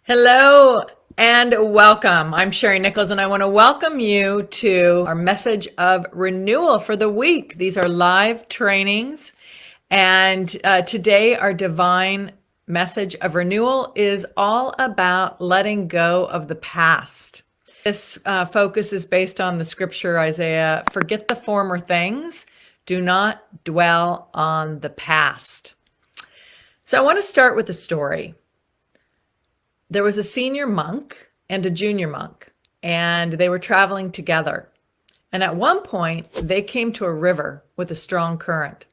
Hello and welcome. I'm Sherry Nichols, and I want to welcome you to our message of renewal for the week. These are live trainings, and today our divine message of renewal is all about letting go of the past. This focus is based on the scripture Isaiah, forget the former things, do not dwell on the past. So I want to start with a story. There was a senior monk and a junior monk, and they were traveling together. And at one point, they came to a river with a strong current.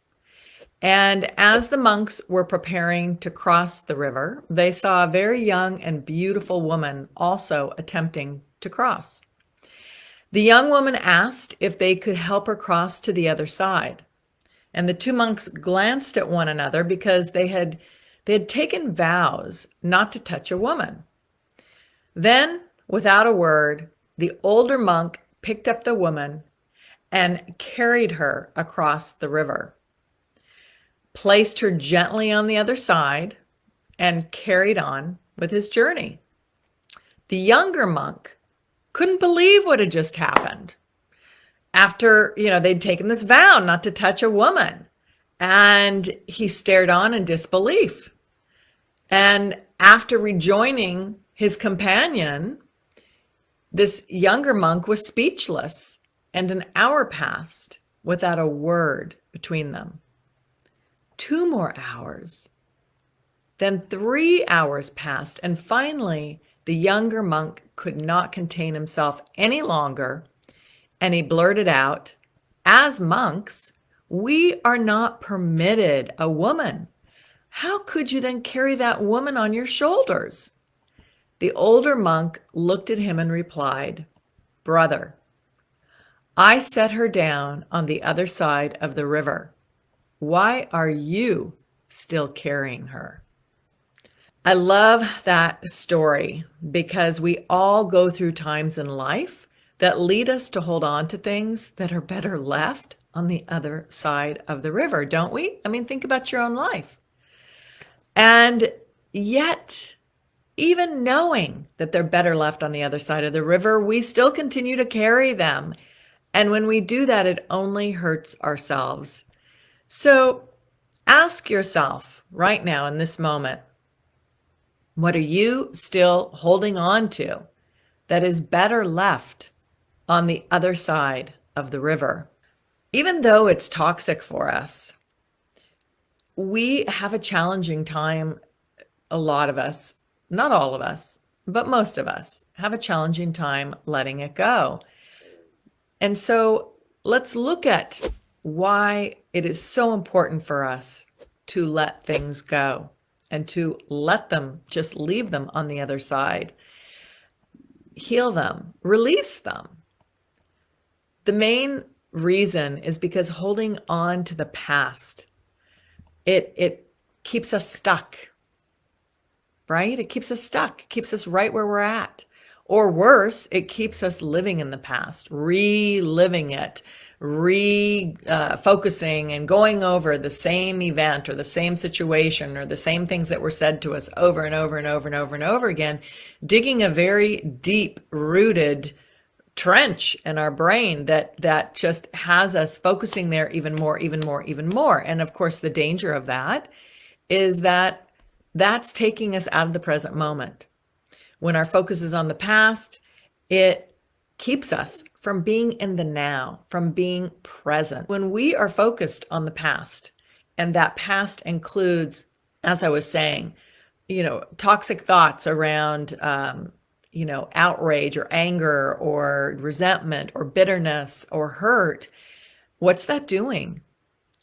And as the monks were preparing to cross the river, they saw a very young and beautiful woman also attempting to cross. The young woman asked if they could help her cross to the other side. And the two monks glanced at one another because they had taken vows not to touch a woman. Then, without a word, the older monk picked up the woman and carried her across the river, placed her gently on the other side, and carried on with his journey. The younger monk couldn't believe what had just happened. After, they'd taken this vow not to touch a woman, and he stared on in disbelief. And after rejoining his companion, this younger monk was speechless, and an hour passed without a word between them. 2 more hours. Then 3 hours passed, and finally the younger monk could not contain himself any longer, and he blurted out, "As monks, we are not permitted a woman. How could you then carry that woman on your shoulders?" The older monk looked at him and replied, "Brother, I set her down on the other side of the river. Why are you still carrying her?" I love that story because we all go through times in life that lead us to hold on to things that are better left on the other side of the river, don't we? I mean, think about your own life. And yet, even knowing that they're better left on the other side of the river, we still continue to carry them. And when we do that, it only hurts ourselves. So ask yourself right now in this moment, what are you still holding on to that is better left on the other side of the river? Even though it's toxic for us, we have a challenging time. A lot of us, not all of us, but most of us have a challenging time letting it go. And so let's look at why it is so important for us to let things go and to let them, just leave them on the other side, heal them, release them. The main reason is because holding on to the past, it keeps us stuck, right? It keeps us stuck. It keeps us right where we're at. Or worse, it keeps us living in the past, reliving it, focusing and going over the same event or the same situation or the same things that were said to us over and over and over and over and over again, digging a very deep rooted trench in our brain that just has us focusing there even more, even more, even more. And of course, the danger of that is that that's taking us out of the present moment. When our focus is on the past, it keeps us from being in the now, from being present. When we are focused on the past, and that past includes, as I was saying, toxic thoughts around, outrage or anger or resentment or bitterness or hurt, what's that doing?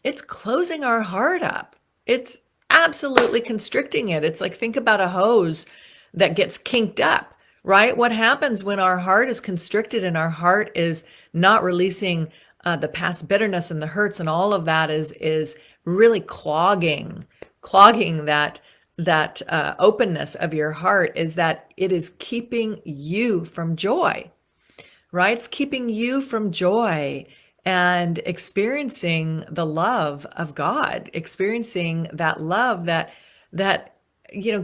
It's closing our heart up. It's absolutely constricting it. It's like, think about a hose that gets kinked up, right? What happens when our heart is constricted and our heart is not releasing the past bitterness and the hurts and all of that is really clogging that openness of your heart, is that it is keeping you from joy, right? It's keeping you from joy and experiencing the love of God, experiencing that love that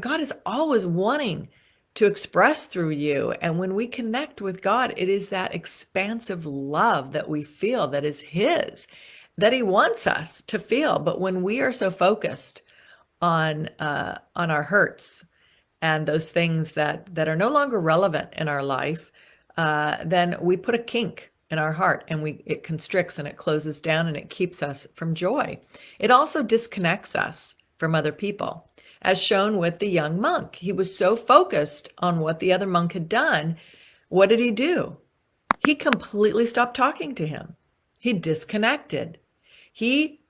God is always wanting to express through you. And when we connect with God, it is that expansive love that we feel that is His, that He wants us to feel. But when we are so focused on our hurts and those things that are no longer relevant in our life, then we put a kink in our heart, and it constricts and it closes down, and it keeps us from joy. It also disconnects us from other people, as shown with the young monk. He was so focused on what the other monk had done. What did he do? He completely stopped talking to him. He disconnected. He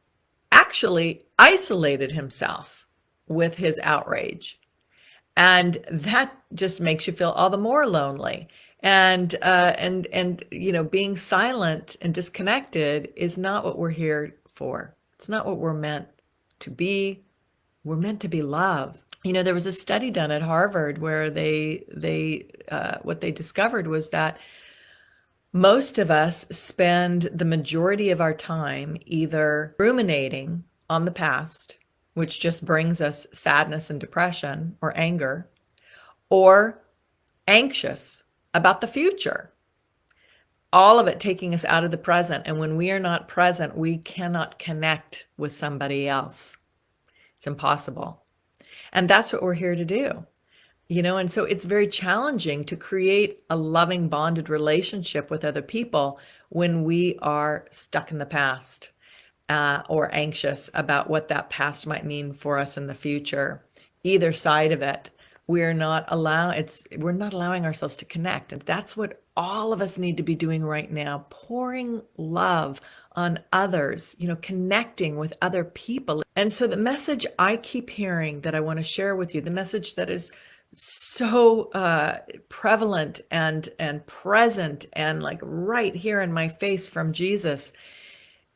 actually isolated himself with his outrage. And that just makes you feel all the more lonely. And being silent and disconnected is not what we're here for. It's not what we're meant to be. We're meant to be love. There was a study done at Harvard where what they discovered was that most of us spend the majority of our time either ruminating on the past, which just brings us sadness and depression or anger, or anxious about the future. All of it taking us out of the present. And when we are not present, we cannot connect with somebody else. It's impossible. And that's what we're here to do. And so it's very challenging to create a loving, bonded relationship with other people when we are stuck in the past or anxious about what that past might mean for us in the future. Either side of it, we're not allowing ourselves to connect. And that's what all of us need to be doing right now, pouring love on others, connecting with other people. And so the message I keep hearing that I want to share with you, the message that is so prevalent and present and like right here in my face from Jesus,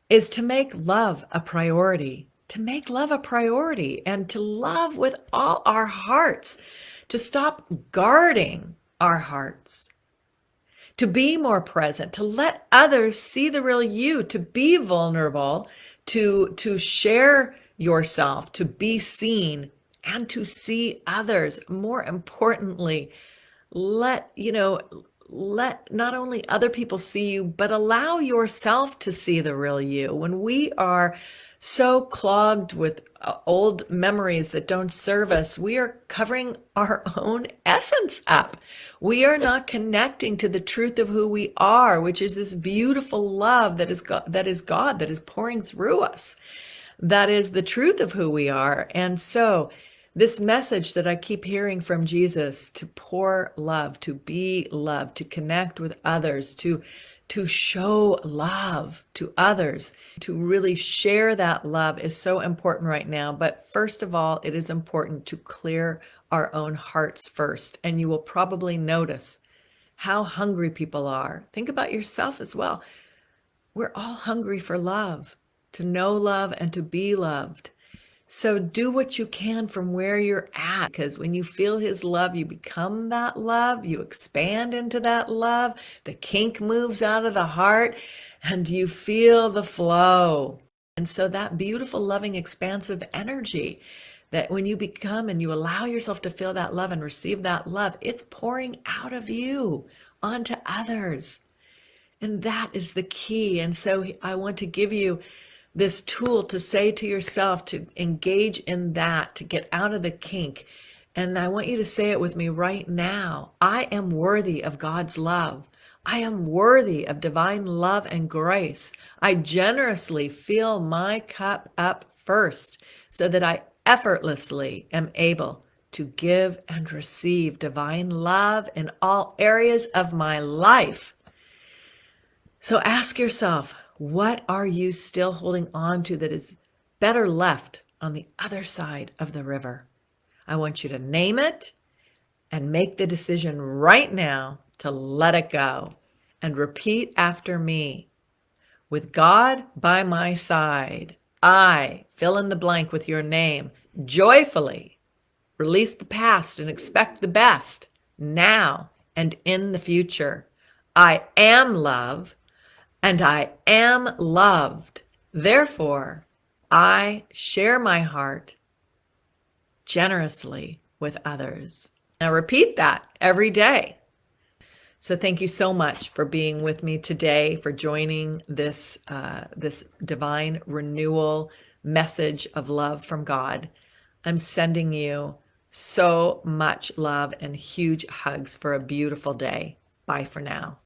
is to make love a priority, and to love with all our hearts, to stop guarding our hearts, to be more present, to let others see the real you, to be vulnerable, to share yourself, to be seen, and to see others. More importantly, let not only other people see you, but allow yourself to see the real you. When we are so clogged with old memories that don't serve us, we are covering our own essence up. We are not connecting to the truth of who we are, which is this beautiful love that is God, that is pouring through us. That is the truth of who we are. And so this message that I keep hearing from Jesus, to pour love, to be love, to connect with others, to show love to others, to really share that love, is so important right now. But first of all, it is important to clear our own hearts first. And you will probably notice how hungry people are. Think about yourself as well. We're all hungry for love, to know love and to be loved. So do what you can from where you're at, because when you feel His love, you become that love, you expand into that love, the kink moves out of the heart, and you feel the flow. And so that beautiful, loving, expansive energy, that when you become and you allow yourself to feel that love and receive that love, it's pouring out of you onto others. And that is the key. And so I want to give you this tool to say to yourself, to engage in that, to get out of the kink. And I want you to say it with me right now. I am worthy of God's love. I am worthy of divine love and grace. I generously fill my cup up first, so that I effortlessly am able to give and receive divine love in all areas of my life. So ask yourself, what are you still holding on to that is better left on the other side of the river? I want you to name it and make the decision right now to let it go. And repeat after me. With God by my side, I fill in the blank with your name, joyfully release the past and expect the best now and in the future. I am love. And I am loved. Therefore, I share my heart generously with others. Now repeat that every day. So thank you so much for being with me today, for joining this divine renewal message of love from God. I'm sending you so much love and huge hugs for a beautiful day. Bye for now.